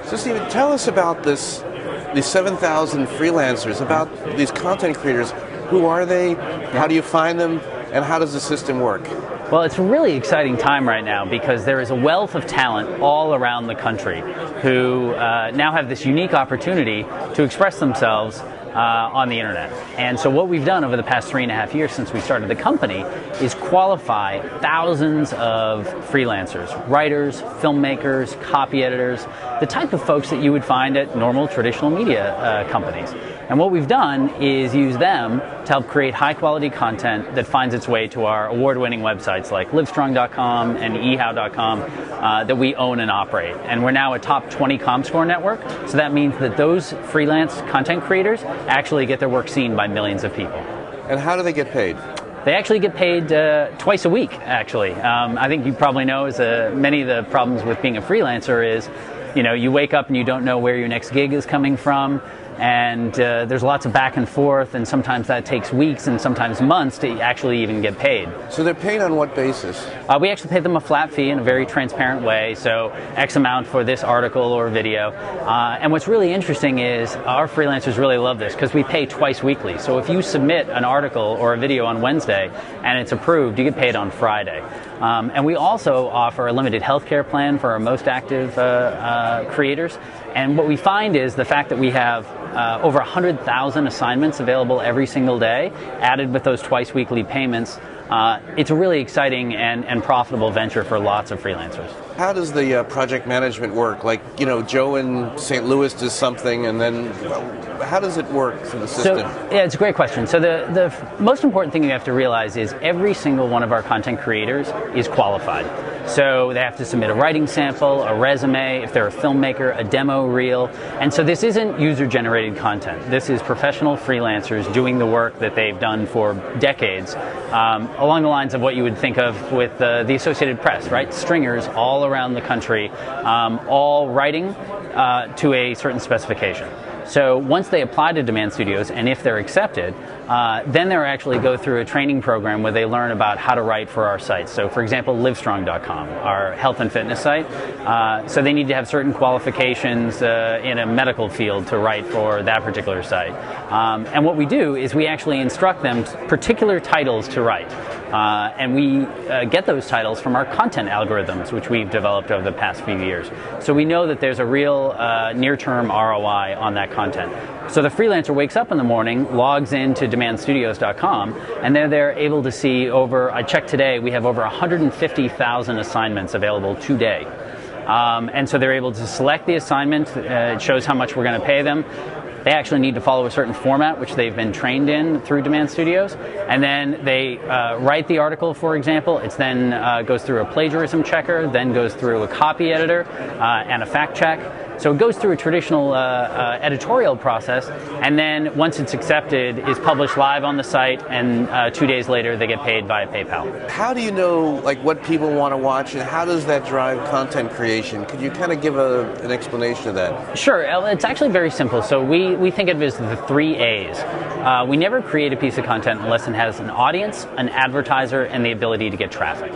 So Steven, tell us about these 7,000 freelancers, about these content creators. Who are they? How do you find them? And how does the system work? Well, it's a really exciting time right now because there is a wealth of talent all around the country who now have this unique opportunity to express themselves on the internet. And so what we've done over the past 3.5 years since we started the company is qualify thousands of freelancers, writers, filmmakers, copy editors, the type of folks that you would find at normal traditional media companies. And what we've done is use them to help create high quality content that finds its way to our award-winning websites like livestrong.com and ehow.com that we own and operate. And we're now a top 20 ComScore network, so that means that those freelance content creators actually get their work seen by millions of people. And how do they get paid? They actually get paid twice a week, actually. I think you probably know many of the problems with being a freelancer is, you wake up and you don't know where your next gig is coming from. And there's lots of back and forth, and sometimes that takes weeks and sometimes months to actually even get paid. So they're paid on what basis? We actually pay them a flat fee in a very transparent way, so X amount for this article or video. And what's really interesting is our freelancers really love this because we pay twice weekly. So if you submit an article or a video on Wednesday and it's approved, you get paid on Friday. And we also offer a limited healthcare plan for our most active creators. And what we find is the fact that we have over 100,000 assignments available every single day, added with those twice weekly payments, it's a really exciting and profitable venture for lots of freelancers. How does the project management work? Like, Joe in St. Louis does something, and then how does it work through the system? Yeah, it's a great question. So the most important thing you have to realize is every single one of our content creators is qualified. So they have to submit a writing sample, a resume, if they're a filmmaker, a demo reel. And so this isn't user-generated content. This is professional freelancers doing the work that they've done for decades, along the lines of what you would think of with the Associated Press, right? Stringers all around the country, all writing to a certain specification. So once they apply to Demand Studios, and if they're accepted, then they actually go through a training program where they learn about how to write for our sites. So for example, livestrong.com, our health and fitness site. So they need to have certain qualifications in a medical field to write for that particular site. And what we do is we actually instruct them particular titles to write. And we get those titles from our content algorithms, which we've developed over the past few years. So we know that there's a real near-term ROI on that content. So the freelancer wakes up in the morning, logs into demandstudios.com, and they're able to see I checked today, we have over 150,000 assignments available today. And so they're able to select the assignment. It shows how much we're going to pay them. They actually need to follow a certain format, which they've been trained in through Demand Studios. And then they write the article, for example. It then goes through a plagiarism checker, then goes through a copy editor and a fact check. So it goes through a traditional editorial process, and then once it's accepted, is published live on the site, and 2 days later they get paid via PayPal. How do you know what people want to watch, and how does that drive content creation? Could you kind of give an explanation of that? Sure. It's actually very simple. So we think of it as the 3 A's. We never create a piece of content unless it has an audience, an advertiser, and the ability to get traffic.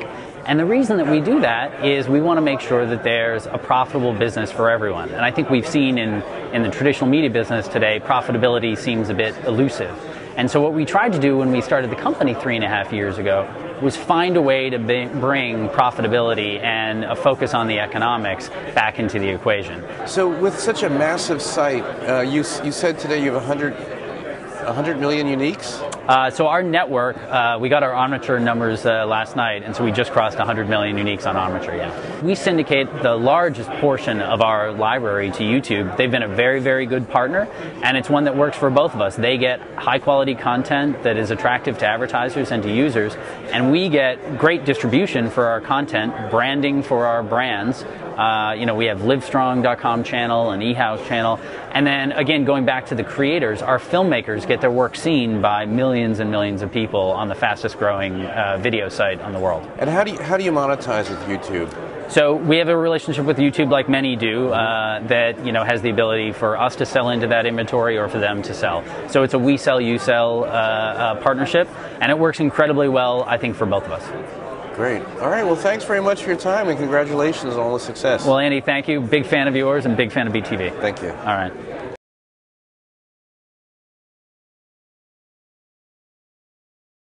And the reason that we do that is we want to make sure that there's a profitable business for everyone. And I think we've seen in the traditional media business today, profitability seems a bit elusive. And so what we tried to do when we started the company 3.5 years ago was find a way to bring profitability and a focus on the economics back into the equation. So with such a massive site, you said today you have 100 million uniques? So our network, we got our Omniture numbers last night, and so we just crossed 100 million uniques on Omniture, yeah. We syndicate the largest portion of our library to YouTube. They've been a very, very good partner, and it's one that works for both of us. They get high-quality content that is attractive to advertisers and to users, and we get great distribution for our content, branding for our brands. We have livestrong.com channel and ehow channel, and then again, going back to the creators, our filmmakers get their work seen by millions and millions of people on the fastest growing video site on the world. And how do you monetize with YouTube? So we have a relationship with YouTube, like many do, that has the ability for us to sell into that inventory or for them to sell. So it's a we sell, you sell partnership, and it works incredibly well, I think, for both of us. Great. All right. Well, thanks very much for your time, and congratulations on all the success. Well, Andy, thank you. Big fan of yours and big fan of BTV. Thank you. All right.